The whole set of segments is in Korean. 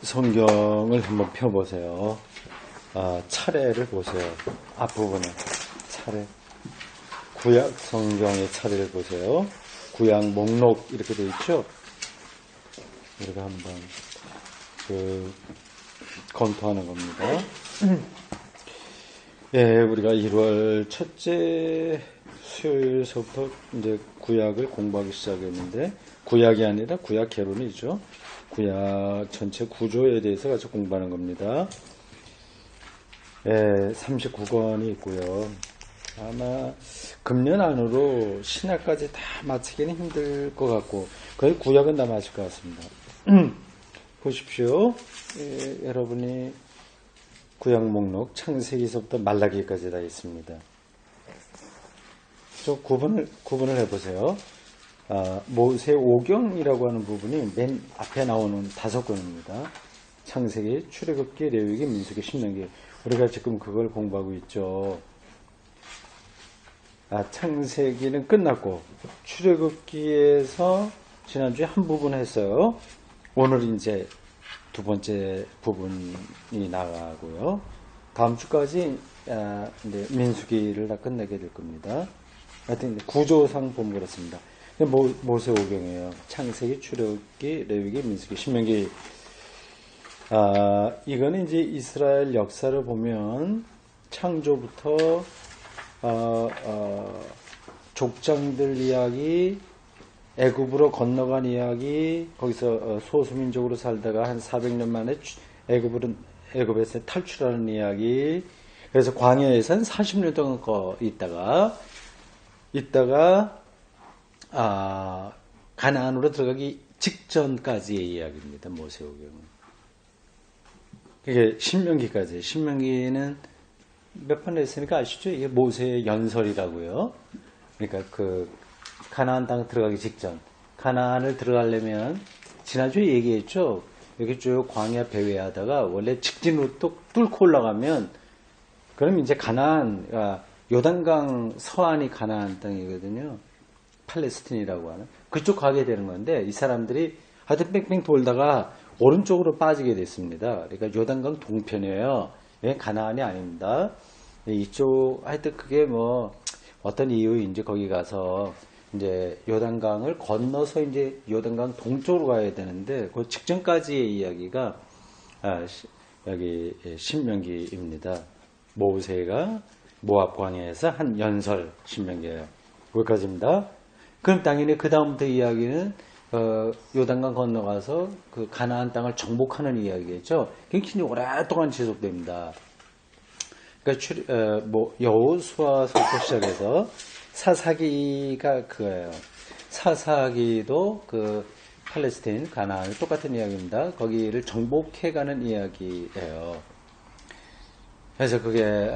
성경을 한번 펴보세요. 차례를 보세요. 앞부분에 차례. 구약 성경의 차례를 보세요. 구약 목록 이렇게 되어 있죠. 우리가 한번 검토하는 겁니다. 우리가 1월 첫째 수요일서부터 이제 구약을 공부하기 시작했는데, 구약이 아니라 구약 개론이죠. 구약 전체 구조에 대해서 같이 공부하는 겁니다. 39권이 있고요. 아마 금년 안으로 신약까지 다 마치기는 힘들 것 같고, 거의 구약은 다 마칠 것 같습니다. 보십시오. 여러분이 구약 목록 창세기서부터 말라기까지 다 있습니다. 저 구분을 해보세요. 모세오경이라고 하는 부분이 맨 앞에 나오는 5권입니다. 창세기, 출애굽기, 레위기, 민수기, 신명기. 우리가 지금 그걸 공부하고 있죠. 창세기는 끝났고, 출애굽기에서 지난주에 한 부분 했어요. 오늘 이제 두 번째 부분이 나가고요. 다음 주까지 민수기를 다 끝내게 될 겁니다. 하여튼 구조상 보면 그렇습니다. 모세오경이에요. 창세기, 출애굽기, 레위기, 민수기, 신명기. 이거는 이제 이스라엘 역사를 보면 창조부터 족장들 이야기, 애굽으로 건너간 이야기, 거기서 소수민족으로 살다가 한 400년 만에 애굽에서 탈출하는 이야기, 그래서 광야에서 한 40년 동안 있다가 가나안으로 들어가기 직전까지의 이야기입니다. 모세오경은. 이게 신명기까지. 신명기는 몇 번 했으니까 아시죠? 이게 모세의 연설이라고요. 그러니까 가나안 땅 들어가기 직전. 가나안을 들어가려면 지난주에 얘기했죠. 여기 쭉 광야 배회하다가 원래 직진으로 뚫고 올라가면 그럼 이제 가나안, 요단강 서안이 가나안 땅이거든요. 팔레스틴이라고 하는. 그쪽 가게 되는 건데 이 사람들이 하여튼 뺑뺑 돌다가 오른쪽으로 빠지게 됐습니다. 그러니까 요단강 동편이에요. 가나안이 아닙니다. 이쪽 하여튼 그게 어떤 이유인지 거기 가서 이제 요단강을 건너서 이제 요단강 동쪽으로 가야 되는데 그 직전까지의 이야기가 여기 신명기입니다. 모세가 모압 광야에서 한 연설 신명기예요. 거기까지입니다. 그럼 당연히 그 다음부터 이야기는 요단강 건너가서 그 가나안 땅을 정복하는 이야기겠죠. 굉장히 오랫동안 지속됩니다. 그러니까 여호수아서부터 시작해서 사사기가 그거예요. 사사기도 그 팔레스틴 가나안 똑같은 이야기입니다. 거기를 정복해가는 이야기예요. 그래서 그게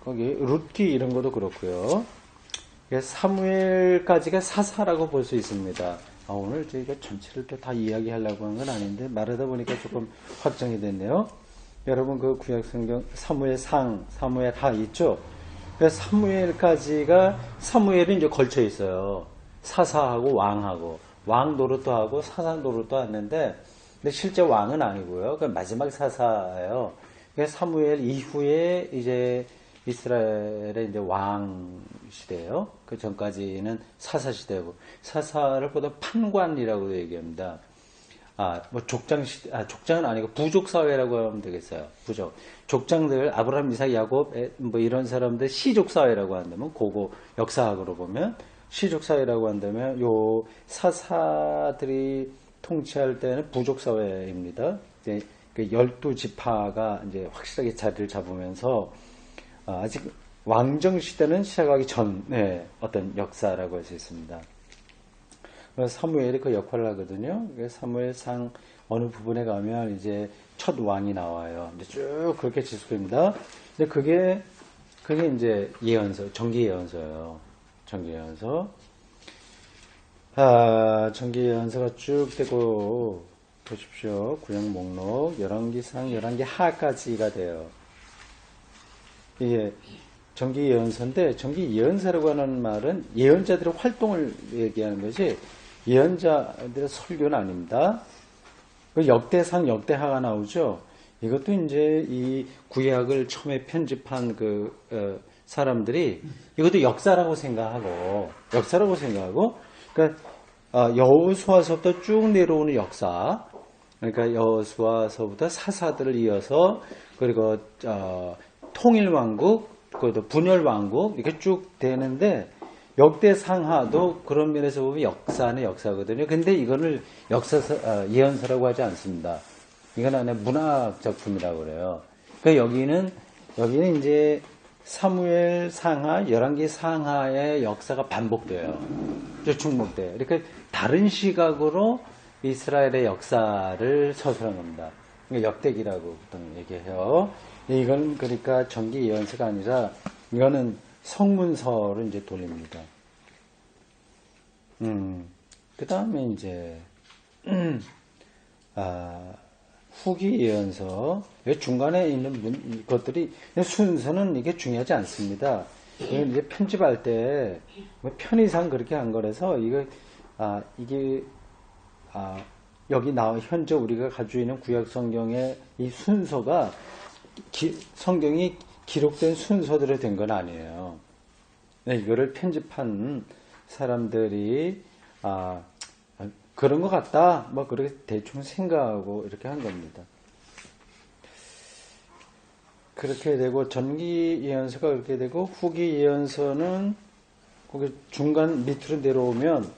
거기 룻기 이런 것도 그렇고요. 사무엘까지가 사사라고 볼 수 있습니다. 오늘 저희가 전체를 또 다 이야기하려고 하는 건 아닌데 말하다 보니까 조금 확정이 됐네요. 여러분 그 구약성경 사무엘상, 사무엘하 있죠? 그래서 사무엘까지가 사무엘이 이제 걸쳐 있어요. 사사하고 왕하고 왕 노릇도 하고 사사 노릇도 하는데 근데 실제 왕은 아니고요. 그 마지막 사사예요. 사무엘 이후에 이제 이스라엘의 이제 왕 시대예요. 그 전까지는 사사 시대고 사사를 보다 판관이라고 얘기합니다. 족장 시대, 족장은 아니고 부족 사회라고 하면 되겠어요. 부족. 족장들 아브라함, 이삭, 야곱 이런 사람들 시족 사회라고 한다면 그거 역사학으로 보면 시족 사회라고 한다면 요 사사들이 통치할 때는 부족 사회입니다. 이제 그 12지파가 이제 확실하게 자리를 잡으면서 아직 왕정 시대는 시작하기 전에 어떤 역사라고 할 수 있습니다. 사무엘이 그 역할을 하거든요. 사무엘상 어느 부분에 가면 이제 첫 왕이 나와요. 이제 쭉 그렇게 지속됩니다. 근데 그게 이제 예언서, 정기 예언서예요. 정기 예언서. 정기 예언서가 쭉 되고 보십시오. 구약 목록, 열왕기상, 열왕기하까지가 돼요. 이게 정기 예언서인데 정기 예언서라고 하는 말은 예언자들의 활동을 얘기하는 것이 예언자들의 설교는 아닙니다. 그 역대상, 역대하가 나오죠. 이것도 이제 이 구약을 처음에 편집한 사람들이 이것도 역사라고 생각하고, 그러니까 여호수아서부터 쭉 내려오는 역사, 그러니까 여호수아서부터 사사들을 이어서 그리고 통일왕국, 그것도 분열왕국 이렇게 쭉 되는데 역대상하도 그런 면에서 보면 역사는 역사거든요. 근데 이거를 예언서라고 하지 않습니다. 이건 안에 문학 작품이라고 그래요. 그러니까 여기는 이제 사무엘 상하, 열왕기 상하의 역사가 반복돼요. 중복돼요. 그러니까 다른 시각으로 이스라엘의 역사를 서술한 겁니다. 그러니까 역대기라고 보통 얘기해요. 이건 그러니까 정기 예언서가 아니라 이거는 성문서로 이제 돌립니다. 그 다음에 이제 후기 예언서 중간에 있는 것들이 순서는 이게 중요하지 않습니다. 이건 이제 편집할 때 편의상 그렇게 한 거라서 이게 여기 현재 우리가 가지고 있는 구약 성경의 이 순서가 성경이 기록된 순서대로 된 건 아니에요. 이거를 편집한 사람들이 그런 것 같다 뭐 그렇게 대충 생각하고 이렇게 한 겁니다. 그렇게 되고 전기 예언서가 그렇게 되고 후기 예언서는 거기 중간 밑으로 내려오면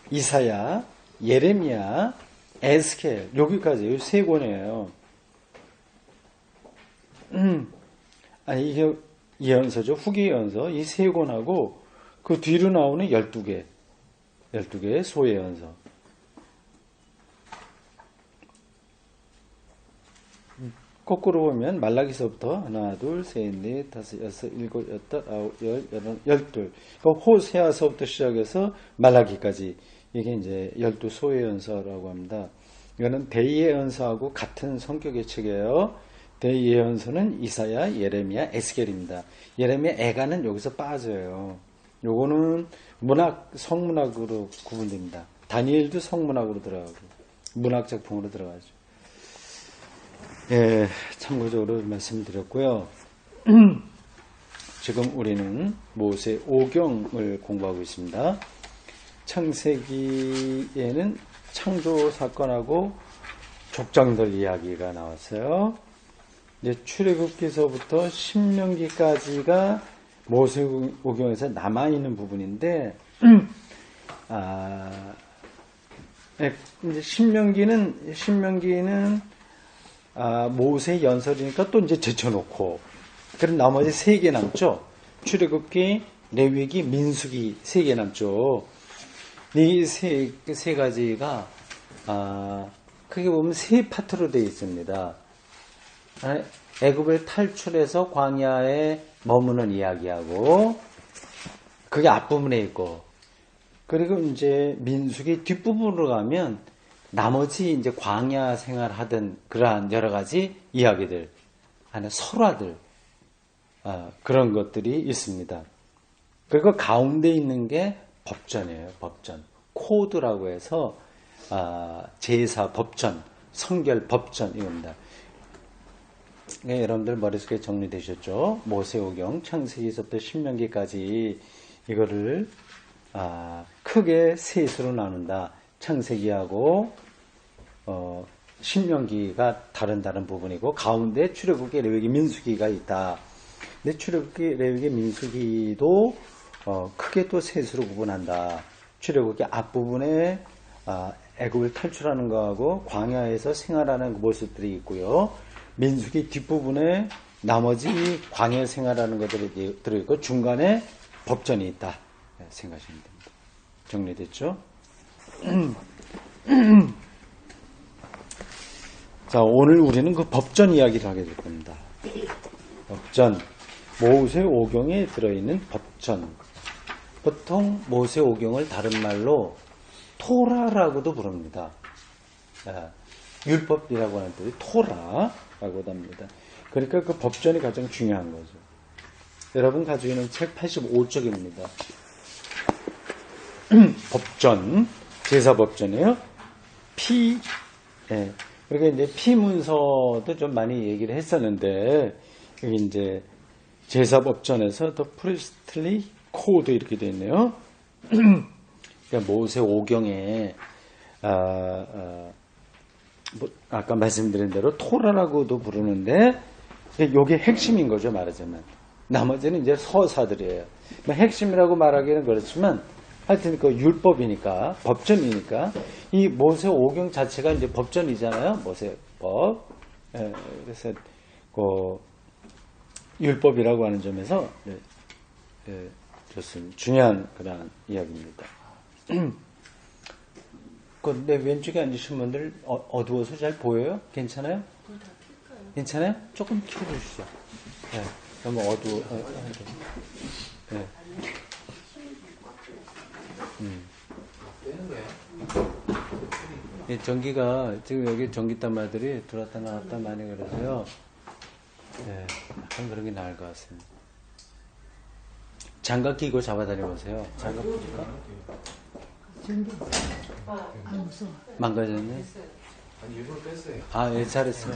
이사야, 예레미야, 에스겔 여기까지 이 세 권이에요. 아니 이게 예언서죠. 후기 예언서 이 세 권하고 그 뒤로 나오는 12개의 소예언서. 거꾸로 보면 말라기서부터 하나, 둘, 셋, 넷, 다섯, 여섯, 일곱, 여덟, 아홉, 열, 열둘. 호세아서부터 시작해서 말라기까지 이게 이제 12소예언서라고 합니다. 이거는 대예언서하고 같은 성격의 책이에요. 대예언서는 이사야, 예레미야, 에스겔입니다. 예레미야, 에가는 여기서 빠져요. 요거는 성문학으로 구분됩니다. 다니엘도 성문학으로 들어가고 문학 작품으로 들어가죠. 예, 참고적으로 말씀드렸고요. 지금 우리는 모세 오경을 공부하고 있습니다. 창세기에는 창조 사건하고 족장들 이야기가 나왔어요. 이제 출애굽기서부터 신명기까지가 모세 오경에서 남아있는 부분인데, 이제 신명기는 모세 연설이니까 또 이제 제쳐놓고, 그럼 나머지 3개 남죠? 출애굽기, 레위기, 민수기 3개 남죠? 이 세 가지가, 크게 보면 3파트로 되어 있습니다. 애굽을 탈출해서 광야에 머무는 이야기하고, 그게 앞부분에 있고, 그리고 이제 민수기 뒷부분으로 가면 나머지 이제 광야 생활하던 그러한 여러 가지 이야기들, 설화들, 그런 것들이 있습니다. 그리고 가운데 있는 게 법전이에요. 법전. 코드라고 해서, 제사 법전, 성결 법전, 이겁니다. 네, 여러분들 머릿속에 정리되셨죠? 모세오경, 창세기서부터 신명기까지 이거를 크게 셋으로 나눈다. 창세기하고 신명기가 다른 부분이고 가운데 출애굽기, 레위기, 민수기가 있다. 근데 출애굽기, 레위기, 민수기도 크게 또 셋으로 구분한다. 출애굽기 앞부분에 애굽을 탈출하는 거하고 광야에서 생활하는 모습들이 있고요. 민수기 뒷부분에 나머지 광야 생활하는 것들이 들어있고 중간에 법전이 있다 생각하시면 됩니다. 정리됐죠? 자, 오늘 우리는 그 법전 이야기를 하게 될 겁니다. 법전, 모세오경에 들어있는 법전. 보통 모세오경을 다른 말로 토라라고도 부릅니다. 율법이라고 하는 뜻이 토라라고도 합니다. 그러니까 그 법전이 가장 중요한 거죠. 여러분 가지고 있는 책 85쪽입니다. 법전, 제사법전이에요. 그러니까 이제 피문서도 좀 많이 얘기를 했었는데, 여기 이제 제사법전에서 더 프리스틀리 코드 이렇게 되어 있네요. 그러니까 모세 오경에, 아까 말씀드린 대로 토라라고도 부르는데, 이게 핵심인 거죠, 말하자면. 나머지는 이제 서사들이에요. 핵심이라고 말하기는 그렇지만, 하여튼 그 율법이니까, 법전이니까, 이 모세 오경 자체가 이제 법전이잖아요. 모세법. 그래서 그 율법이라고 하는 점에서 좋습니다. 중요한 그런 이야기입니다. 그 내 왼쪽에 앉으신 분들 어두워서 잘 보여요? 괜찮아요? 괜찮아요? 조금 키워주시죠. 네, 너무 어두워. 네. 예, 전기가 지금 여기 전기 단말들이 들어왔다 나왔다 많이 그래서요. 예, 약간 그런 게 나을 것 같습니다. 장갑 끼고 잡아다녀보세요. 장갑 끼니까 망가졌네. 아니 일부러 뺐어요. 아, 예, 잘했어요.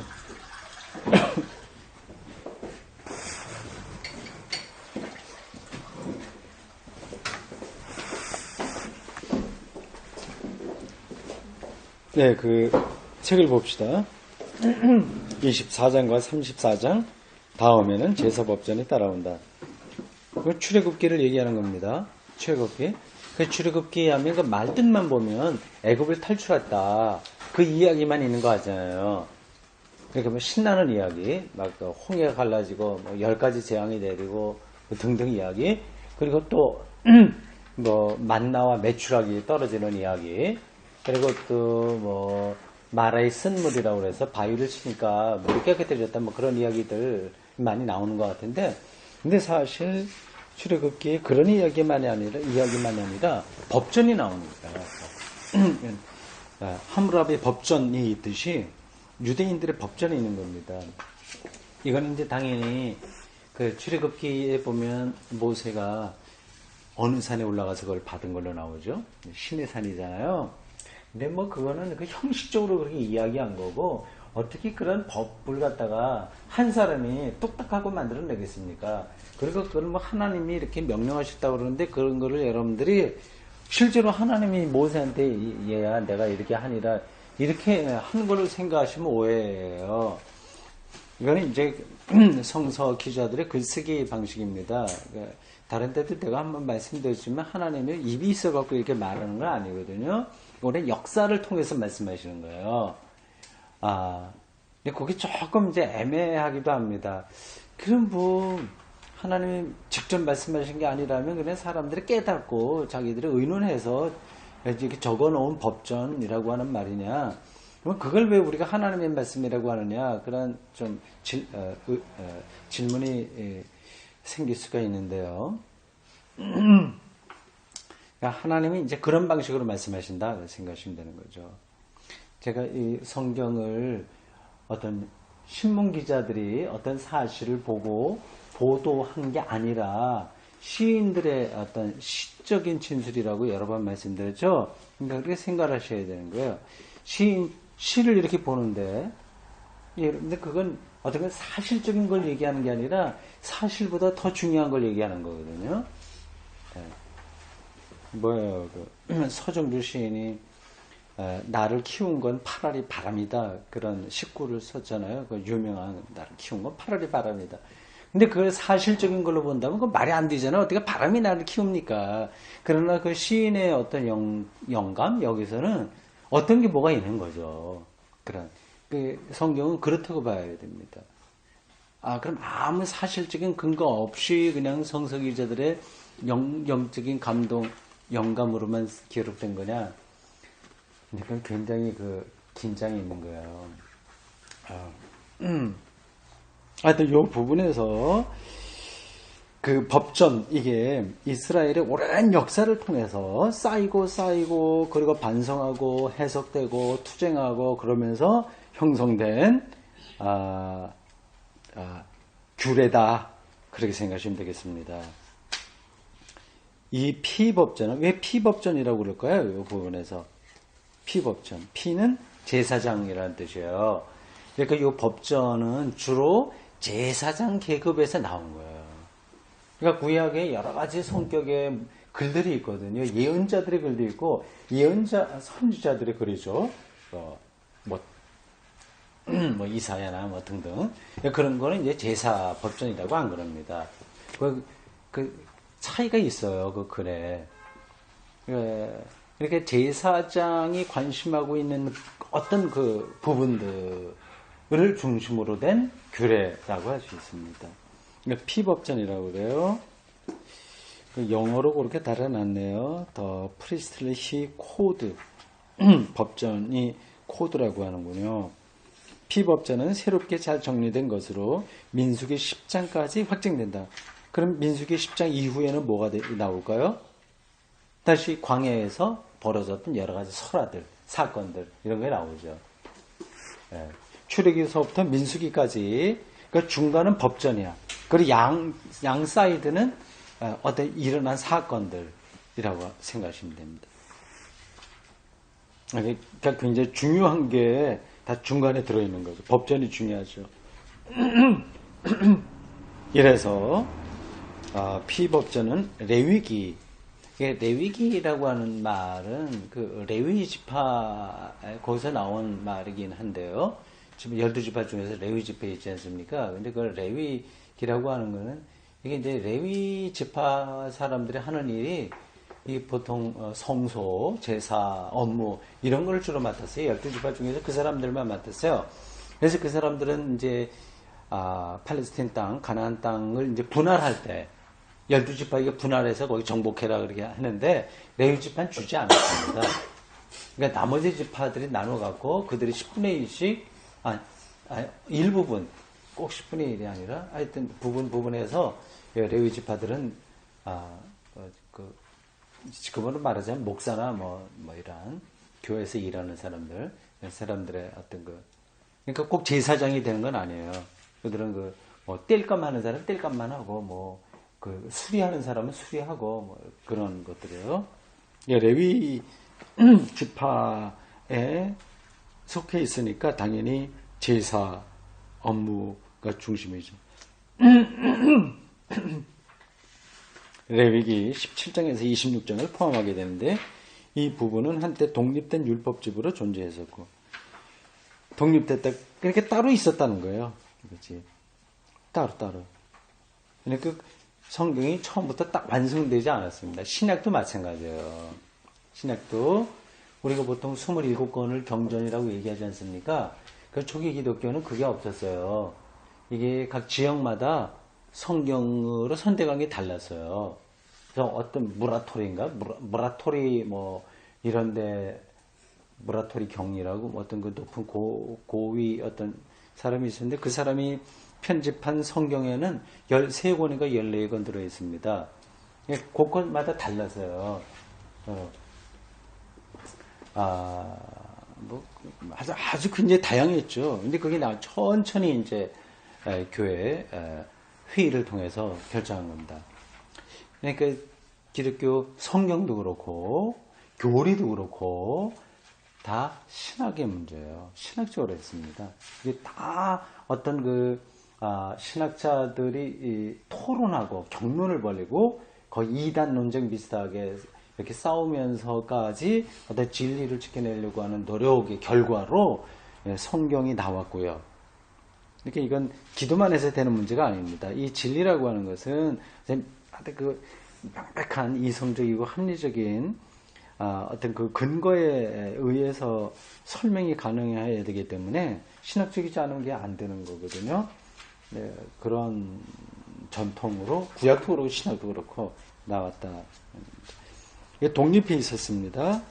네, 그 책을 봅시다. 24장과 34장 다음에는 제사법전이 따라온다. 그 출애굽기를 얘기하는 겁니다. 출애굽기. 그 출애굽기에 하면 그 말뜻만 보면 애굽을 탈출했다. 그 이야기만 있는 거 같잖아요. 그러니까 뭐 신나는 이야기, 막 홍해가 갈라지고 뭐 10가지 재앙이 내리고 뭐 등등 이야기. 그리고 또 뭐 만나와 메추라기 떨어지는 이야기. 그리고 또 뭐 마라의 쓴물이라고 해서 바위를 치니까 물이 깨끗해졌다 뭐 그런 이야기들 많이 나오는 것 같은데, 근데 사실 출애굽기에 그런 이야기만이 아니라 법전이 나옵니다. 하므라비의 법전이 있듯이 유대인들의 법전이 있는 겁니다. 이거는 이제 당연히 그 출애굽기에 보면 모세가 어느 산에 올라가서 그걸 받은 걸로 나오죠. 신의 산이잖아요. 근데 뭐 그거는 그 형식적으로 그렇게 이야기한 거고, 어떻게 그런 법을 갖다가 한 사람이 똑딱하고 만들어내겠습니까? 그리고 그걸 뭐 하나님이 이렇게 명령하셨다고 그러는데, 그런 거를 여러분들이 실제로 하나님이 모세한테 얘야 내가 이렇게 하니라 이렇게 하는 걸로 생각하시면 오해예요. 이거는 이제 성서 기자들의 글쓰기 방식입니다. 다른 때도 내가 한번 말씀드렸지만 하나님이 입이 있어갖고 이렇게 말하는 건 아니거든요. 오늘 역사를 통해서 말씀하시는 거예요. 근데 그게 조금 이제 애매하기도 합니다. 그럼 뭐, 하나님이 직접 말씀하신 게 아니라면 그냥 사람들이 깨닫고 자기들이 의논해서 이렇게 적어 놓은 법전이라고 하는 말이냐. 그럼 그걸 왜 우리가 하나님의 말씀이라고 하느냐. 그런 좀 질문이 생길 수가 있는데요. 그러니까 하나님이 이제 그런 방식으로 말씀하신다 생각하시면 되는 거죠. 제가 이 성경을 어떤 신문 기자들이 어떤 사실을 보고 보도한 게 아니라 시인들의 어떤 시적인 진술이라고 여러 번 말씀드렸죠. 그러니까 그렇게 생각하셔야 되는 거예요. 시를 이렇게 보는데, 근데 그건 어떻게 사실적인 걸 얘기하는 게 아니라 사실보다 더 중요한 걸 얘기하는 거거든요. 뭐예요? 서정주 시인이 나를 키운 건 파라리 바람이다. 그런 식구를 썼잖아요. 그 유명한 나를 키운 건 파라리 바람이다. 근데 그걸 사실적인 걸로 본다면 그 말이 안 되잖아요. 어떻게 바람이 나를 키웁니까? 그러나 그 시인의 어떤 영감 여기서는 어떤 게 뭐가 있는 거죠. 그런 그 성경은 그렇다고 봐야 됩니다. 그럼 아무 사실적인 근거 없이 그냥 성서 기자들의 영적인 감동, 영감으로만 기록된 거냐? 그건 굉장히 그 긴장이 있는 거예요. 하여튼 이 부분에서 그 법전, 이게 이스라엘의 오랜 역사를 통해서 쌓이고 그리고 반성하고 해석되고 투쟁하고 그러면서 형성된 규례다, 그렇게 생각하시면 되겠습니다. 이 피법전은 왜 피법전이라고 그럴까요? 이 부분에서 피법전, 피는 제사장이라는 뜻이에요. 그러니까 이 법전은 주로 제사장 계급에서 나온 거예요. 그러니까 구약에 여러 가지 성격의 글들이 있거든요. 예언자들의 글도 있고 예언자 선지자들의 글이죠. 뭐 이사야나 뭐 등등 그런 거는 이제 제사 법전이라고 안 그럽니다. 그 차이가 있어요. 그 글에. 이렇게 제사장이 관심하고 있는 어떤 그 부분들을 중심으로 된 규례라고 할 수 있습니다. 그러니까 피법전이라고 그래요. 영어로 그렇게 달아놨네요. The priestly code. 법전이 코드라고 하는군요. 피법전은 새롭게 잘 정리된 것으로 민수기 10장까지 확정된다. 그럼 민수기 10장 이후에는 뭐가 나올까요? 다시 광야에서 벌어졌던 여러 가지 설화들, 사건들 이런 게 나오죠. 예. 출애기서부터 민수기까지 그 중간은 법전이야. 그리고 양 사이드는 어떤 일어난 사건들이라고 생각하시면 됩니다. 그러니까 굉장히 중요한 게 다 중간에 들어있는 거죠. 법전이 중요하죠. 이래서 피법전은 레위기. 레위기라고 하는 말은 그 레위 지파 거기서 나온 말이긴 한데요. 지금 12지파 중에서 레위 지파 있지 않습니까? 근데 그 레위기라고 하는 거는 이게 이제 레위 지파 사람들이 하는 일이 이 보통 성소, 제사, 업무 이런 걸 주로 맡았어요. 12지파 중에서 그 사람들만 맡았어요. 그래서 그 사람들은 이제 팔레스타인 땅, 가나안 땅을 이제 분할할 때 12지파에게 분할해서 거기 정복해라 그렇게 하는데 레위 지파는 주지 않았습니다. 그러니까 나머지 지파들이 나눠 갖고 그들이 10분의 1씩 일부분 꼭 10분의 1이 아니라 하여튼 부분해서 레위 지파들은 그거는 말하자면 목사나 뭐 이런 교회에서 일하는 사람들의 어떤 그러니까 꼭 제사장이 되는 건 아니에요. 그들은 띨감 하는 사람 띨감만 하고 수리하는 사람은 수리하고 그런 것들이에요. 레위 지파에 속해 있으니까 당연히 제사 업무가 중심이죠. 레위기 17장에서 26장을 포함하게 되는데 이 부분은 한때 독립된 율법집으로 존재했었고 독립됐다 그렇게 따로 있었다는 거예요. 그렇지? 따로. 그러니까 성경이 처음부터 딱 완성되지 않았습니다. 신약도 마찬가지예요. 신약도 우리가 보통 27권을 경전이라고 얘기하지 않습니까? 그 초기 기독교는 그게 없었어요. 이게 각 지역마다 성경으로 선택한 게 달랐어요. 그래서 어떤 무라토리 이런데 무라토리 경이라고 어떤 그 높은 고위 어떤 사람이 있었는데 그 사람이 편집한 성경에는 13권인가 14권 들어 있습니다. 곳곳마다 달라서요. 아주 굉장히 다양했죠. 근데 그게 천천히 이제 교회 회의를 통해서 결정한 겁니다. 그러니까 기독교 성경도 그렇고 교리도 그렇고 다 신학의 문제예요. 신학적으로 했습니다. 이게 다 어떤 신학자들이 토론하고 경론을 벌이고 거의 이단 논쟁 비슷하게 이렇게 싸우면서까지 어떤 진리를 지켜내려고 하는 노력의 결과로 성경이 나왔고요. 그러니까 이건 기도만 해서 되는 문제가 아닙니다. 이 진리라고 하는 것은 아주 명백한 이성적이고 합리적인 어떤 그 근거에 의해서 설명이 가능해야 되기 때문에 신학적이지 않은 게 안 되는 거거든요. 네, 그런 전통으로 구약도 그렇고 신학도 그렇고 나왔다. 독립해 있었습니다.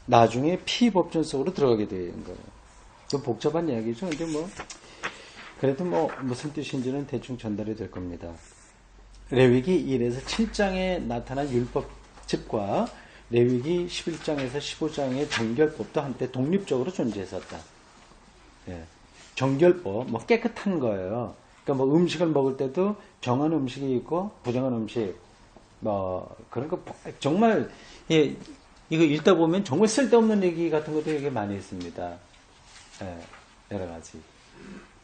나중에 피법전 속으로 들어가게 된 거예요. 좀 복잡한 이야기죠. 근데 그래도 무슨 뜻인지는 대충 전달이 될 겁니다. 레위기 1에서 7장에 나타난 율법집과 레위기 11장에서 15장의 정결법도 한때 독립적으로 존재했었다. 예. 정결법, 깨끗한 거예요. 그러니까 음식을 먹을 때도 정한 음식이 있고 부정한 음식, 그런 거 정말 이거 읽다 보면 정말 쓸데없는 얘기 같은 것도 되게 많이 있습니다. 여러 가지.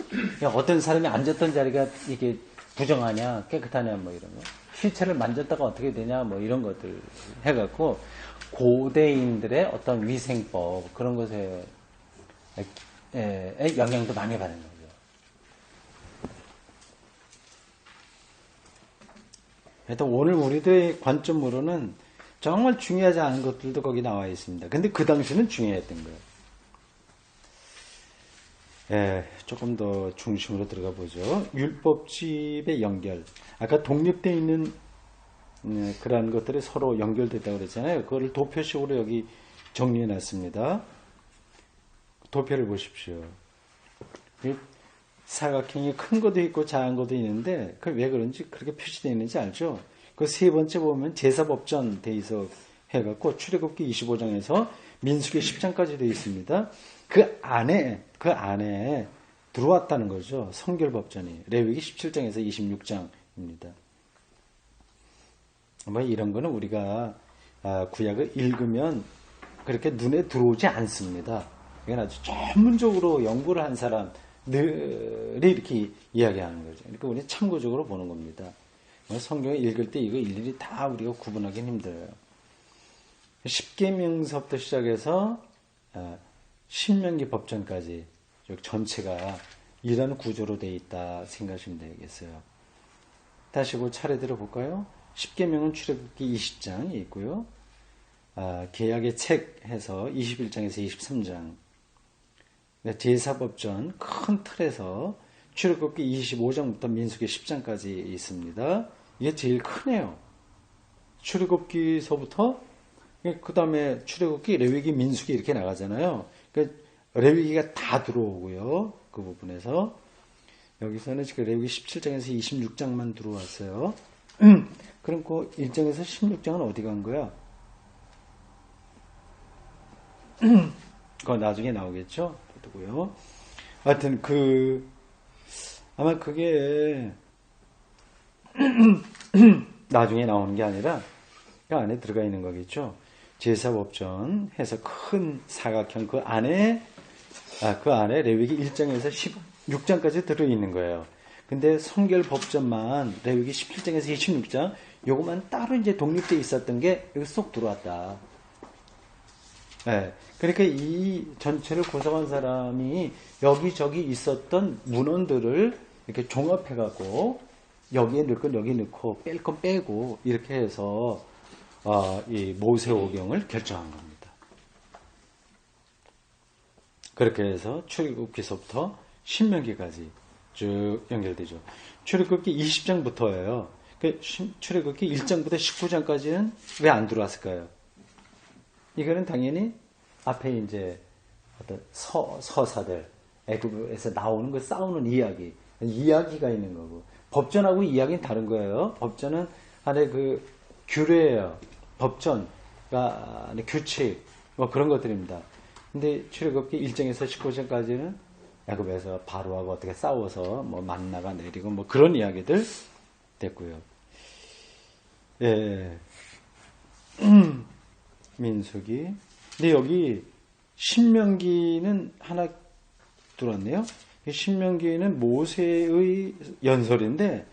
그러니까 어떤 사람이 앉았던 자리가 이게 부정하냐, 깨끗하냐, 뭐 이런 거. 시체를 만졌다가 어떻게 되냐, 뭐 이런 것들 해갖고, 고대인들의 어떤 위생법, 그런 것에 영향도 많이 받는 거죠. 하여튼 오늘 우리들의 관점으로는 정말 중요하지 않은 것들도 거기 나와 있습니다. 근데 그 당시는 중요했던 거예요. 조금 더 중심으로 들어가 보죠. 율법집의 연결. 아까 독립되어 있는 그러한 것들이 서로 연결됐다고 그랬잖아요. 그거를 도표식으로 여기 정리해 놨습니다. 도표를 보십시오. 사각형이 큰 것도 있고 작은 것도 있는데 그 왜 그런지 그렇게 표시되어 있는지 알죠? 그 세 번째 보면 제사법전 돼 있어 해갖고 출애굽기 25장에서 민수기 10장까지 되어 있습니다. 그 안에 들어왔다는 거죠. 성결법전이. 레위기 17장에서 26장입니다. 뭐 이런 거는 우리가 구약을 읽으면 그렇게 눈에 들어오지 않습니다. 이건 아주 전문적으로 연구를 한 사람들이 이렇게 이야기하는 거죠. 그러니까 우리는 참고적으로 보는 겁니다. 성경을 읽을 때 이거 일일이 다 우리가 구분하기는 힘들어요. 십계명서부터 시작해서 신명기 법전까지 전체가 이런 구조로 되어 있다 생각하시면 되겠어요. 다시 그 차례대로 볼까요? 십계명은 출애굽기 20장이 있고요. 계약의 책 해서 21장에서 23장. 제사법전 큰 틀에서 출애굽기 25장부터 민수기 10장까지 있습니다. 이게 제일 크네요. 출애굽기서부터 그 다음에 출애굽기, 레위기, 민수기 이렇게 나가잖아요. 그러니까 레위기가 다 들어오고요. 그 부분에서 여기서는 지금 레위기 17장에서 26장만 들어왔어요. 그럼 그 1장에서 16장은 어디 간 거야? 그거 나중에 나오겠죠? 그렇고요. 하여튼 아마 그게 나중에 나오는 게 아니라 그 안에 들어가 있는 거겠죠. 제사법전 해서 큰 사각형 그 안에 레위기 1장에서 16장까지 들어있는 거예요. 근데 성결법전만 레위기 17장에서 26장 요것만 따로 이제 독립되어 있었던 게 여기 쏙 들어왔다. 그러니까 이 전체를 구성한 사람이 여기저기 있었던 문헌들을 이렇게 종합해갖고 여기에 넣을 건 여기 넣고 뺄 건 빼고 이렇게 해서 이 모세오경을 결정한 겁니다. 그렇게 해서 출애굽기서부터 신명기까지 쭉 연결되죠. 출애굽기 20장부터예요. 출애굽기 1장부터 19장까지는 왜 안 들어왔을까요? 이거는 당연히 앞에 이제 어떤 서사들, 애굽에서 나오는 거 싸우는 이야기가 있는 거고, 법전하고 이야기는 다른 거예요. 법전은 안에 그 규례예요. 법전가 규칙 뭐 그런 것들입니다. 근데 출애굽기 1장에서 19장까지는 애굽에서 바로하고 어떻게 싸워서 뭐 만나가 내리고 뭐 그런 이야기들 됐고요. 민수기. 근데 여기 신명기는 하나 들어왔네요. 신명기는 모세의 연설인데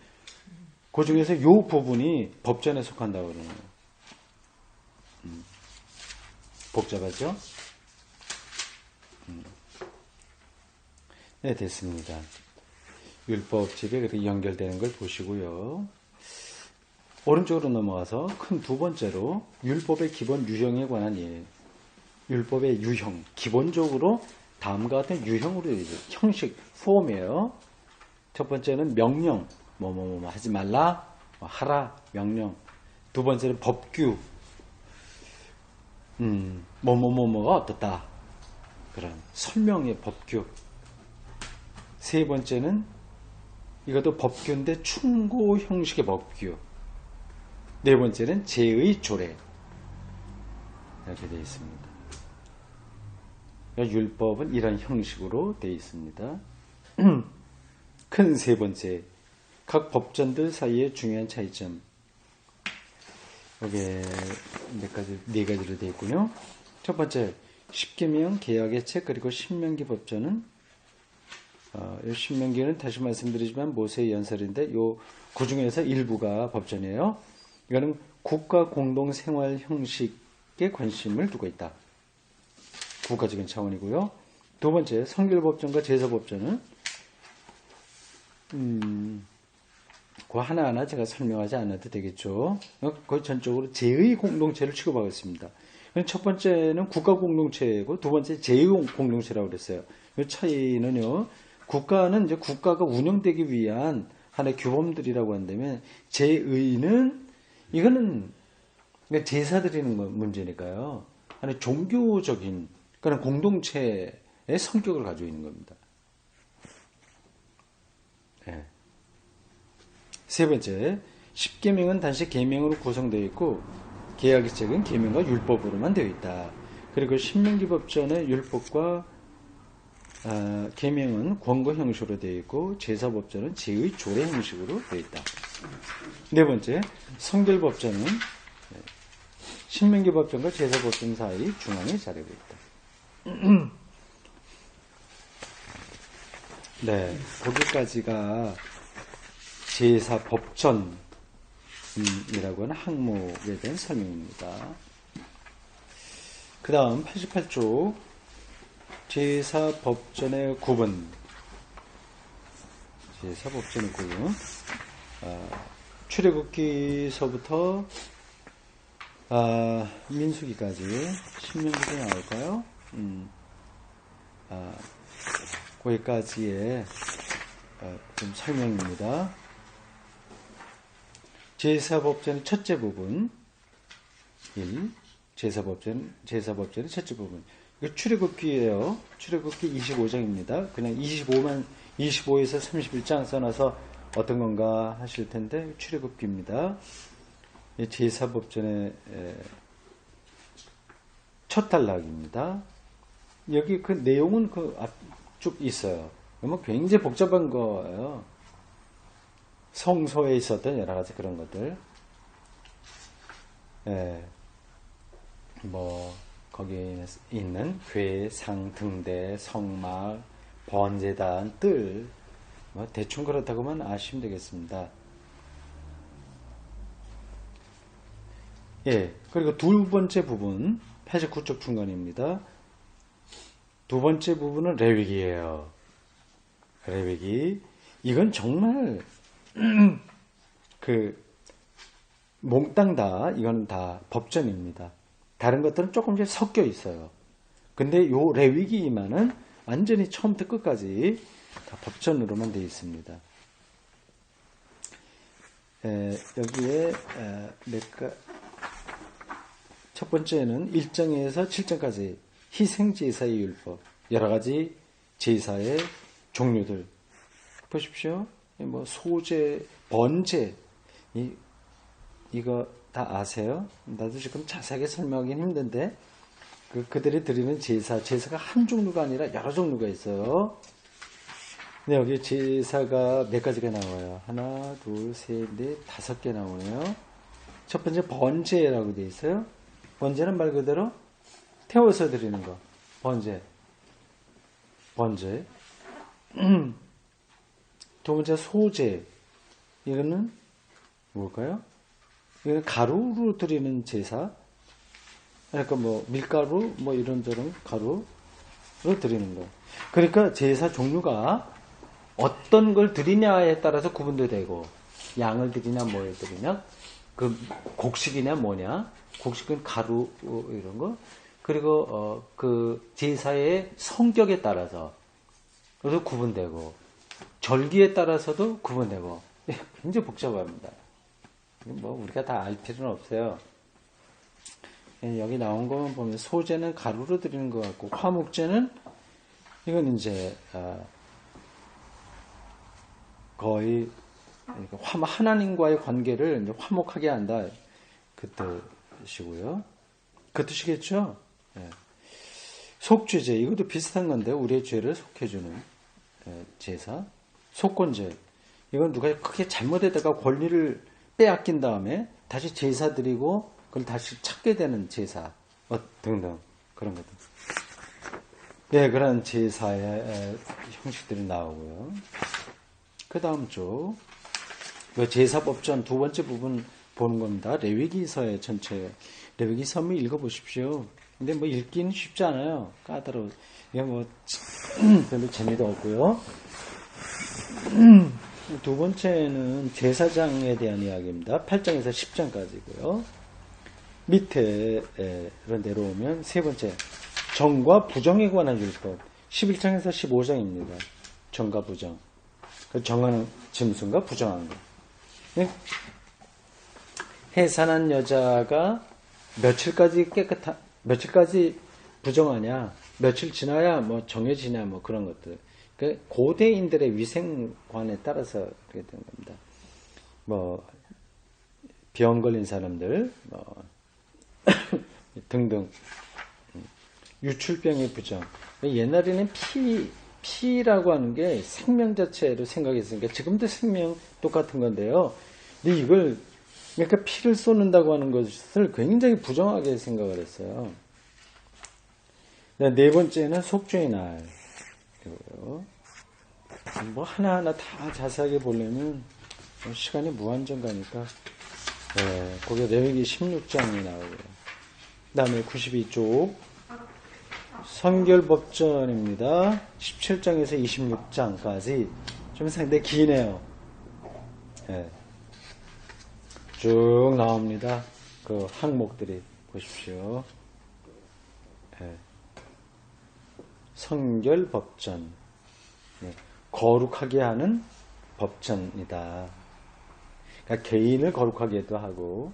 그 중에서 이 부분이 법전에 속한다고 그러네요. 복잡하죠? 네, 됐습니다. 율법집에 그렇게 연결되는 걸 보시고요. 오른쪽으로 넘어가서 큰 두 번째로 율법의 기본 유형에 관한 이해예요. 율법의 유형. 기본적으로 다음과 같은 유형으로 되어 있어요. 형식, 폼이에요. 첫 번째는 명령. 뭐 하지 말라, 하라, 명령. 두 번째는 법규. 뭐가 어떻다. 그런 설명의 법규. 세 번째는 이것도 법규인데 충고 형식의 법규. 네 번째는 제의 조례. 이렇게 되어 있습니다. 율법은 이런 형식으로 되어 있습니다. 큰 세 번째, 각 법전들 사이의 중요한 차이점. 여기에 네 가지로 되어 있군요. 첫 번째, 십계명, 계약의 책, 그리고 신명기 법전은 이 신명기는 다시 말씀드리지만 모세의 연설인데 그 중에서 일부가 법전이에요. 이거는 국가 공동 생활 형식에 관심을 두고 있다. 국가적인 차원이고요. 두 번째, 성결법전과 제사법전은 그 하나하나 제가 설명하지 않아도 되겠죠. 거의 전적으로 제의 공동체를 취급하고 있습니다. 첫 번째는 국가 공동체고 두 번째 제의 공동체라고 그랬어요. 이 차이는요. 국가는 이제 국가가 운영되기 위한 하나의 규범들이라고 한다면 제의는 이거는 제사 드리는 문제니까요. 하나의 종교적인 그런 공동체의 성격을 가지고 있는 겁니다. 네. 세 번째, 십계명은 단지 계명으로 구성되어 있고 계약의 책은 계명과 율법으로만 되어 있다. 그리고 신명기 법전의 율법과 계명은 권고 형식으로 되어 있고 제사법전은 제의 조례 형식으로 되어 있다. 네 번째, 성결법전은 신명기 법전과 제사법전 사이 중앙에 자리하고 있다. 네, 거기까지가 제사법전이라고 하는 항목에 대한 설명입니다. 그 다음 88쪽 제사법전의 구분. 제사법전의 구분. 출애굽기서부터 민수기까지 신명기도 나올까요? 거기까지의 좀 설명입니다. 제사법전의 첫째 부분 1. 제사법전의 첫째 부분. 이거 출애굽기예요. 출애굽기 25장입니다. 그냥 25에서 31장 써놔서 어떤 건가 하실 텐데 출애굽기입니다. 제사법전의 첫 단락입니다. 여기 그 내용은 그 앞쭉 있어요. 그러면 굉장히 복잡한 거예요. 성소에 있었던 여러 가지 그런 것들. 거기에 있는 궤, 상, 등대, 성막, 번제단, 뜰, 대충 그렇다고만 아시면 되겠습니다. 그리고 두 번째 부분, 89쪽 중간입니다. 두 번째 부분은 레위기예요. 레위기. 이건 정말 몽땅 다 이건 다 법전입니다. 다른 것들은 조금씩 섞여 있어요. 근데 요 레위기만은 완전히 처음부터 끝까지 다 법전으로만 되어 있습니다. 여기에 첫 번째는 1장에서 7장까지 희생제사의 율법, 여러 가지 제사의 종류들 보십시오. 소제, 번제 이거 다 아세요? 나도 지금 자세하게 설명하기는 힘든데 그들이 드리는 제사가 한 종류가 아니라 여러 종류가 있어요. 근데 여기 제사가 몇 가지가 나와요. 하나, 둘, 셋, 넷, 5개 나오네요. 첫 번째 번제라고 되어 있어요. 번제는 말 그대로 태워서 드리는 거. 번제. 두 번째 소제. 이거는 뭘까요? 이거는 가루로 드리는 제사. 그러니까 밀가루 이런저런 가루로 드리는 거. 그러니까 제사 종류가 어떤 걸 드리냐에 따라서 구분도 되고, 양을 드리냐 뭘 드리냐, 그 곡식이냐 뭐냐, 곡식은 가루 이런 거. 그리고 그 제사의 성격에 따라서 도 구분되고, 절기에 따라서도 구분되고, 굉장히 복잡합니다. 우리가 다 알 필요는 없어요. 여기 나온 것만 보면 소제는 가루로 드리는 것 같고, 화목제는 이건 이제 거의 하나님과의 관계를 이제 화목하게 한다 그 뜻이고요. 그 뜻이겠죠. 속죄제 이것도 비슷한 건데 우리의 죄를 속해주는 제사. 속건제 이건 누가 크게 잘못했다가 권리를 빼앗긴 다음에 다시 제사 드리고 그걸 다시 찾게 되는 제사 등등 그런 것들. 네, 그런 제사의 형식들이 나오고요. 그 다음 쪽, 제사법전 두 번째 부분 보는 겁니다. 레위기서의 전체, 레위기서 한번 읽어보십시오. 근데 뭐 읽기는 쉽지 않아요. 까다로워. 이게 뭐 별로 재미도 없고요. 두 번째는 제사장에 대한 이야기입니다. 8장에서 10장까지고요. 밑에 내려오면 세 번째, 정과 부정에 관한 율법 11장에서 15장입니다. 정과 부정. 정하는 짐승과 부정하는 것. 네? 해산한 여자가 며칠까지 부정하냐, 며칠 지나야 뭐 정해지냐, 뭐 그런 것들. 고대인들의 위생관에 따라서 그렇게 된 겁니다. 뭐, 병 걸린 사람들, 뭐, 등등. 유출병의 부정. 옛날에는 피라고 하는 게 생명 자체로 생각했으니까 지금도 생명 똑같은 건데요. 근데 이걸 그러니까 피를 쏟는다고 하는 것을 굉장히 부정하게 생각을 했어요. 네 번째는 속죄의 날. 뭐 하나하나 다 자세하게 보려면 시간이 무한정 가니까 거기에 레위기 16장이 나오고요. 그 다음에 92쪽 성결법전입니다. 17장에서 26장까지 좀 상당히 기네요. 쭉 나옵니다. 그 항목들이 보십시오. 성결법전, 거룩하게 하는 법전이다. 그러니까 개인을 거룩하게도 하고,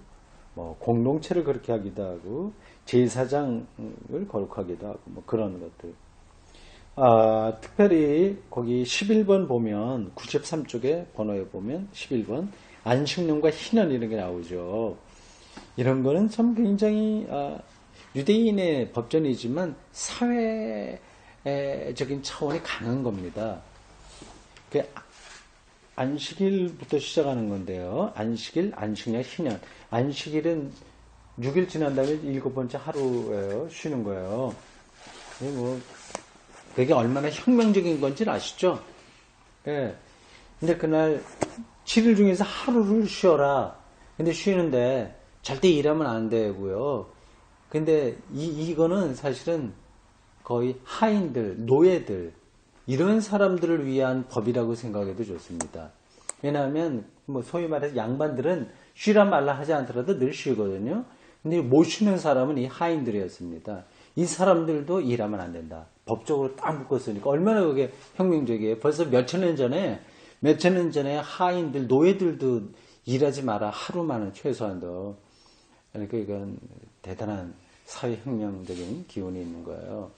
뭐 공동체를 그렇게 하기도 하고, 제사장을 거룩하기도 하고, 뭐 그런 것들. 특별히 거기 11번 보면 93쪽에 번호에 보면 11번 안식년과 희년 이런 게 나오죠. 이런 거는 참 굉장히 유대인의 법전이지만 사회적인 차원이 강한 겁니다. 안식일부터 시작하는 건데요. 안식일, 안식년, 희년. 안식일은 6일 지난 다음에 7번째 하루예요. 쉬는 거예요. 그게 얼마나 혁명적인 건지 아시죠? 예. 근데 그날 7일 중에서 하루를 쉬어라. 근데 쉬는데 절대 일하면 안 되고요. 근데 이거는 사실은 거의 하인들, 노예들 이런 사람들을 위한 법이라고 생각해도 좋습니다. 왜냐하면 뭐 소위 말해서 양반들은 쉬라 말라 하지 않더라도 늘 쉬거든요. 근데 못 쉬는 사람은 이 하인들이었습니다. 이 사람들도 일하면 안 된다. 법적으로 딱 묶었으니까 얼마나 그게 혁명적이에요. 벌써 몇천 년 전에 하인들, 노예들도 일하지 마라. 하루만은 최소한도. 그러니까 이건 대단한 사회혁명적인 기운이 있는 거예요.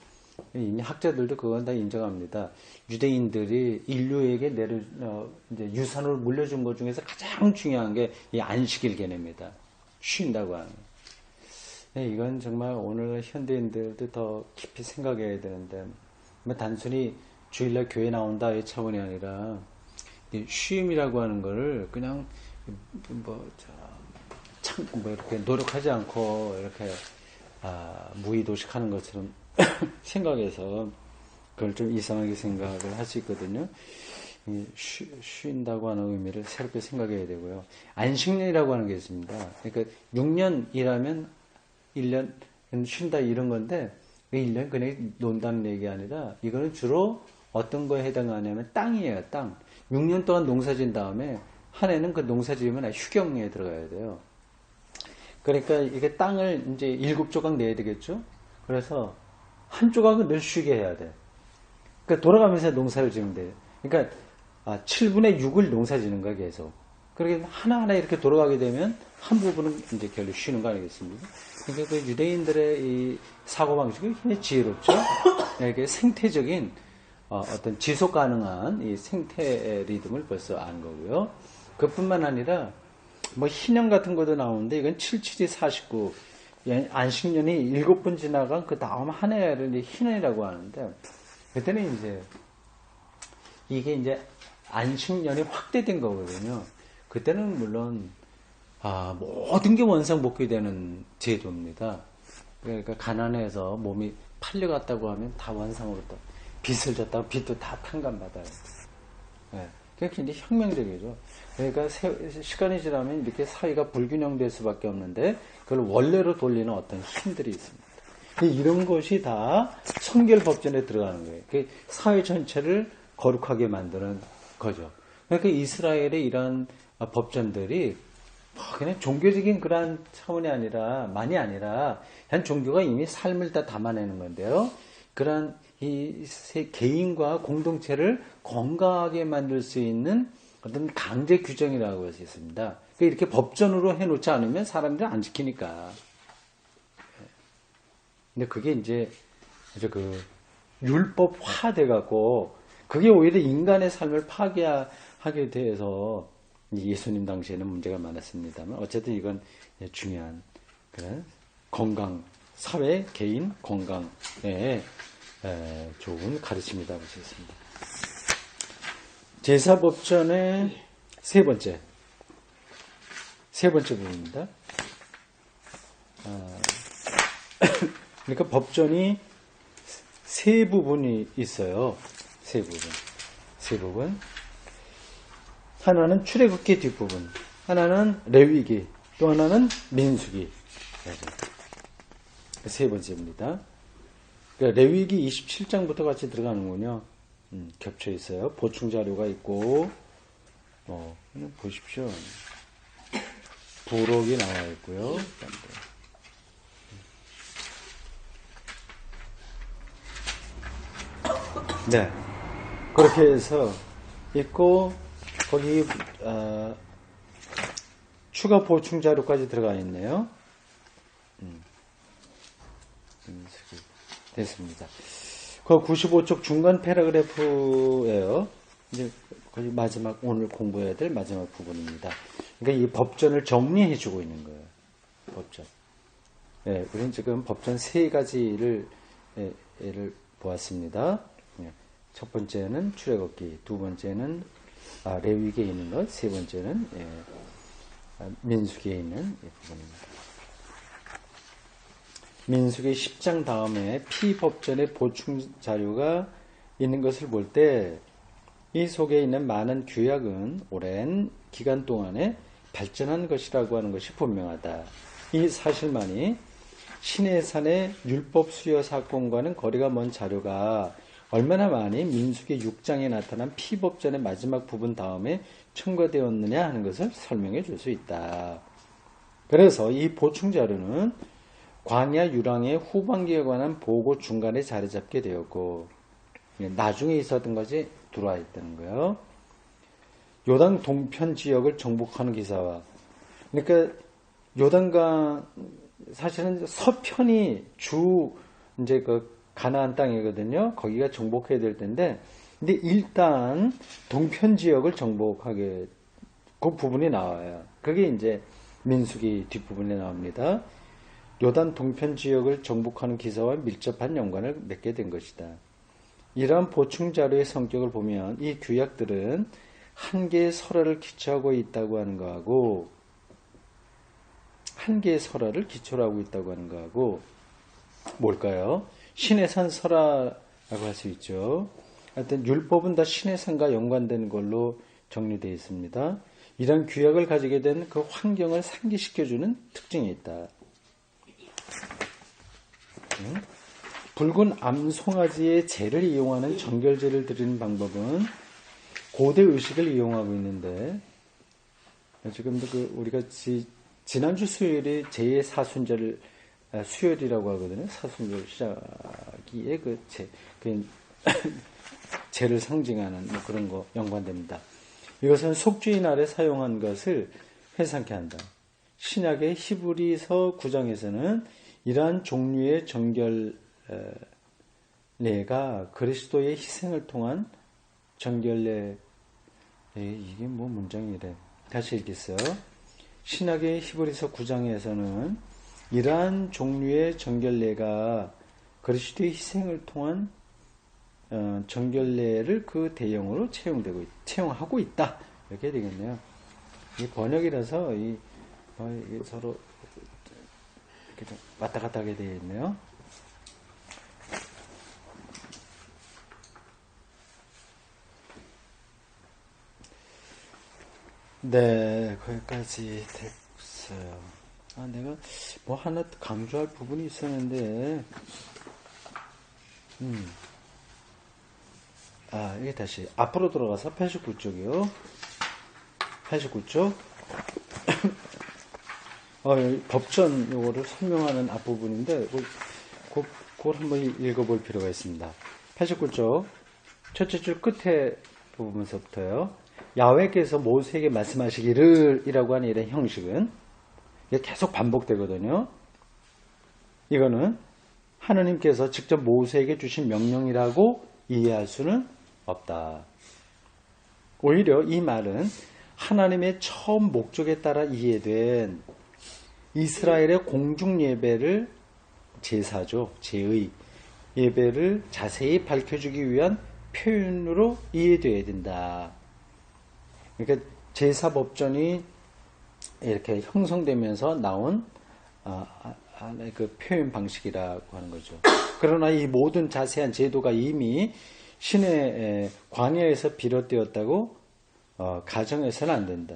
이미 학자들도 그건 다 인정합니다. 유대인들이 인류에게 이제 유산으로 물려준 것 중에서 가장 중요한 게 이 안식일 개념입니다. 쉰다고 하는. 이건 정말 오늘 현대인들도 더 깊이 생각해야 되는데, 뭐 단순히 주일날 교회 나온다의 차원이 아니라, 쉼이라고 하는 거를 그냥 이렇게 노력하지 않고 이렇게 무의도식 하는 것처럼 생각해서 그걸 좀 이상하게 생각을 할 수 있거든요. 쉰다고 하는 의미를 새롭게 생각해야 되고요. 안식년이라고 하는 게 있습니다. 그러니까 6년 일하면 1년 쉰다 이런 건데 1년 그냥 논다는 얘기 아니라 이거는 주로 어떤 거에 해당하냐면 땅이에요. 땅. 6년 동안 농사 지은 다음에 한 해는 그 농사 지으면 휴경에 들어가야 돼요. 그러니까 이게 땅을 이제 7조각 내야 되겠죠. 그래서 한 조각은 늘 쉬게 해야 돼. 그러니까 돌아가면서 농사를 지으면 돼요. 그러니까 7분의 6을 농사 지는 거야 계속. 그렇게 하나하나 이렇게 돌아가게 되면 한 부분은 이제 결국 쉬는 거 아니겠습니까? 그러니까 그 유대인들의 이 사고방식이 굉장히 지혜롭죠. 이렇게 생태적인 어떤 지속 가능한 이 생태 리듬을 벌써 아는 거고요. 그뿐만 아니라 뭐 희년 같은 것도 나오는데 이건 77이 49 안식년이 7번 지나간 그 다음 한 해를 희년이라고 하는데 그때는 이제 이게 이제 안식년이 확대된 거거든요. 그때는 물론 모든 게 원상복귀되는 제도입니다. 그러니까 가난해서 몸이 팔려갔다고 하면 다 원상으로 또 빚을 졌다고 빚도 다 탕감받아요. 예. 그게 굉장히 혁명적이죠. 그러니까 시간이 지나면 이렇게 사회가 불균형될 수밖에 없는데 그걸 원래로 돌리는 어떤 힘들이 있습니다. 이런 것이 다 성결법전에 들어가는 거예요. 그 사회 전체를 거룩하게 만드는 거죠. 그러니까 이스라엘의 이러한 법전들이 그냥 종교적인 그러한 차원이 아니라, 만이 아니라, 한 종교가 이미 삶을 다 담아내는 건데요. 그러한 이 개인과 공동체를 건강하게 만들 수 있는 어떤 강제 규정이라고 할 수 있습니다. 그러니까 이렇게 법전으로 해놓지 않으면 사람들이 안 지키니까. 근데 그게 이제 그 율법화 돼갖고, 그게 오히려 인간의 삶을 파괴하게 돼서 예수님 당시에는 문제가 많았습니다만, 어쨌든 이건 중요한 그런 건강, 사회, 개인 건강에 좋은 가르침이다 볼 수 있습니다. 제사법전의 세 번째 부분입니다. 그러니까 법전이 세 부분이 있어요. 세 부분. 하나는 출애굽기 뒷부분, 하나는 레위기, 또 하나는 민수기. 세 번째입니다. 그러니까 레위기 27장부터 같이 들어가는군요. 겹쳐 있어요. 보충 자료가 있고, 보십시오. 부록이 나와 있고요. 네. 그렇게 해서 있고, 거기, 추가 보충 자료까지 들어가 있네요. 됐습니다. 그 95쪽 중간 패러그래프예요. 이제 거의 마지막, 오늘 공부해야 될 마지막 부분입니다. 그러니까 이 법전을 정리해주고 있는 거예요. 법전. 예, 우리는 지금 법전 세 가지를 보았습니다. 첫 번째는 출애굽기, 두 번째는 레위기에 있는 것, 세 번째는 민수기에 있는 부분입니다. 민수기 10장 다음에 피법전의 보충 자료가 있는 것을 볼 때 이 속에 있는 많은 규약은 오랜 기간 동안에 발전한 것이라고 하는 것이 분명하다. 이 사실만이 시내산의 율법 수여 사건과는 거리가 먼 자료가 얼마나 많이 민수기 6장에 나타난 피법전의 마지막 부분 다음에 첨가되었느냐 하는 것을 설명해 줄 수 있다. 그래서 이 보충 자료는 광야 유랑의 후반기에 관한 보고 중간에 자리 잡게 되었고, 나중에 있었던 것이 들어와 있다는 거예요. 요단 동편 지역을 정복하는 기사와, 그러니까 요단강 사실은 서편이 이제 그 가나안 땅이거든요. 거기가 정복해야 될 텐데, 근데 일단 동편 지역을 정복하게 그 부분이 나와요. 그게 이제 민수기 뒷부분에 나옵니다. 요단 동편 지역을 정복하는 기사와 밀접한 연관을 맺게 된 것이다. 이러한 보충 자료의 성격을 보면 이 규약들은 한 개의 설화를 기초하고 있다고 하는 거하고, 한 개의 설화를 기초로 하고 있다고 하는 거하고, 뭘까요? 신해산 설화라고 할 수 있죠. 하여튼 율법은 다 신해산과 연관된 걸로 정리되어 있습니다. 이런 규약을 가지게 된 그 환경을 상기시켜주는 특징이 있다. 붉은 암송아지의 재를 이용하는 정결제를 드리는 방법은 고대 의식을 이용하고 있는데, 지금도 우리가 지난주 수요일이 제2의 사순절 수요일이라고 하거든요. 사순절 시작기에 재를 상징하는 그런 거 연관됩니다. 이것은 속죄의 날에 사용한 것을 회상케 한다. 신약의 히브리서 9장에서는 이러한 종류의 정결례가 그리스도의 희생을 통한 정결례, 이게 뭐 문장이래. 다시 읽겠어요. 신약의 히브리서 9장에서는 이러한 종류의 정결례가 그리스도의 희생을 통한 정결례를 그 대형으로 채용하고 있다. 이렇게 되겠네요. 이 번역이라서 이게 서로 이렇게 좀 왔다 갔다 하게 되어 있네요. 네, 거기까지 됐어요. 내가 뭐 하나 강조할 부분이 있었는데, 이게 다시 앞으로 들어가서 89쪽이요. 89쪽. 법전 요거를 설명하는 앞부분인데, 그걸 한번 읽어볼 필요가 있습니다. 89쪽. 첫째 줄 끝에 부분서부터요. 야훼께서 모세에게 말씀하시기를 이라고 하는 이런 형식은 이게 계속 반복되거든요. 이거는 하느님께서 직접 모세에게 주신 명령이라고 이해할 수는 없다. 오히려 이 말은 하나님의 처음 목적에 따라 이해된 이스라엘의 공중 예배를 제사죠. 제의 예배를 자세히 밝혀주기 위한 표현으로 이해되어야 된다. 그러니까 제사법전이 이렇게 형성되면서 나온 그 표현 방식이라고 하는 거죠. 그러나 이 모든 자세한 제도가 이미 신의 광야에서 비롯되었다고 가정해서는 안 된다.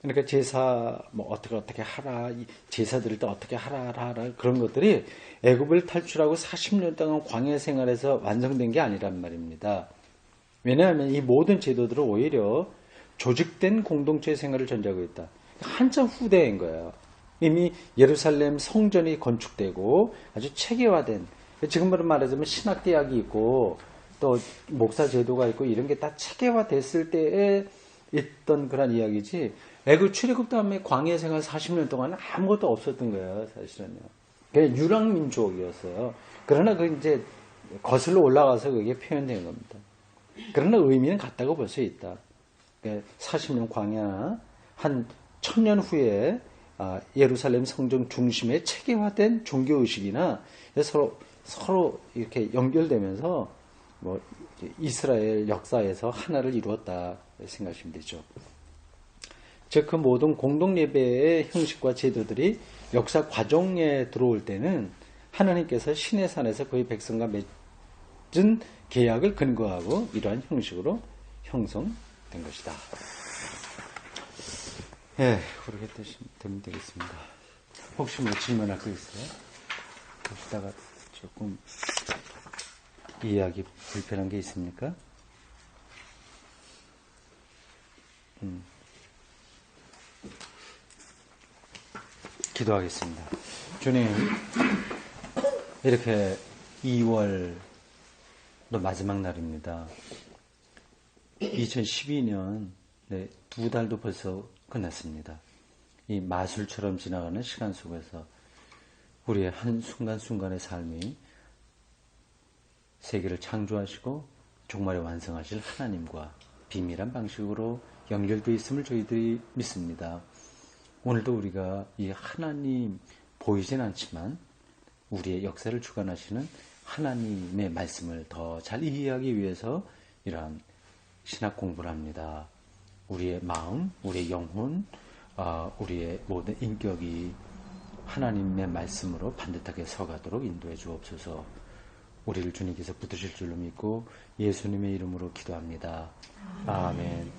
그러니까 제사 뭐 어떻게 하라, 제사들을 또 어떻게 하라 그런 것들이 애굽을 탈출하고 40년 동안 광야 생활에서 완성된 게 아니란 말입니다. 왜냐하면 이 모든 제도들은 오히려 조직된 공동체 생활을 전제하고 있다. 한참 후대인 거예요. 이미 예루살렘 성전이 건축되고 아주 체계화된, 지금으로 말하자면 신학대학이 있고 또 목사 제도가 있고 이런 게 다 체계화됐을 때에 있던 그런 이야기지, 애굽 출애굽 다음에 광야 생활 40년 동안은 아무것도 없었던 거예요, 사실은요. 그냥 유랑민족이었어요. 그러나 그 이제 거슬러 올라가서 그게 표현된 겁니다. 그러나 의미는 같다고 볼 수 있다. 40년 광야, 한 1000년 후에 예루살렘 성전 중심에 체계화된 종교의식이나 서로 이렇게 연결되면서 뭐 이스라엘 역사에서 하나를 이루었다 생각하시면 되죠. 즉, 그 모든 공동예배의 형식과 제도들이 역사 과정에 들어올 때는 하나님께서 신의 산에서 그의 백성과 맺은 계약을 근거하고 이러한 형식으로 형성된 것이다. 예, 그렇게 되면 되겠습니다. 혹시 뭐 질문할 거 있어요? 보시다가 조금 이해하기 불편한 게 있습니까? 기도하겠습니다. 주님, 이렇게 2월도 마지막 날입니다. 2012년 2달도 벌써 끝났습니다. 이 마술처럼 지나가는 시간 속에서 우리의 한 순간순간의 삶이 세계를 창조하시고 종말에 완성하실 하나님과 비밀한 방식으로 연결되어 있음을 저희들이 믿습니다. 오늘도 우리가 이 하나님 보이진 않지만 우리의 역사를 주관하시는 하나님의 말씀을 더 잘 이해하기 위해서 이러한 신학 공부를 합니다. 우리의 마음, 우리의 영혼, 우리의 모든 인격이 하나님의 말씀으로 반듯하게 서가도록 인도해 주옵소서. 우리를 주님께서 붙드실 줄로 믿고 예수님의 이름으로 기도합니다. 아멘.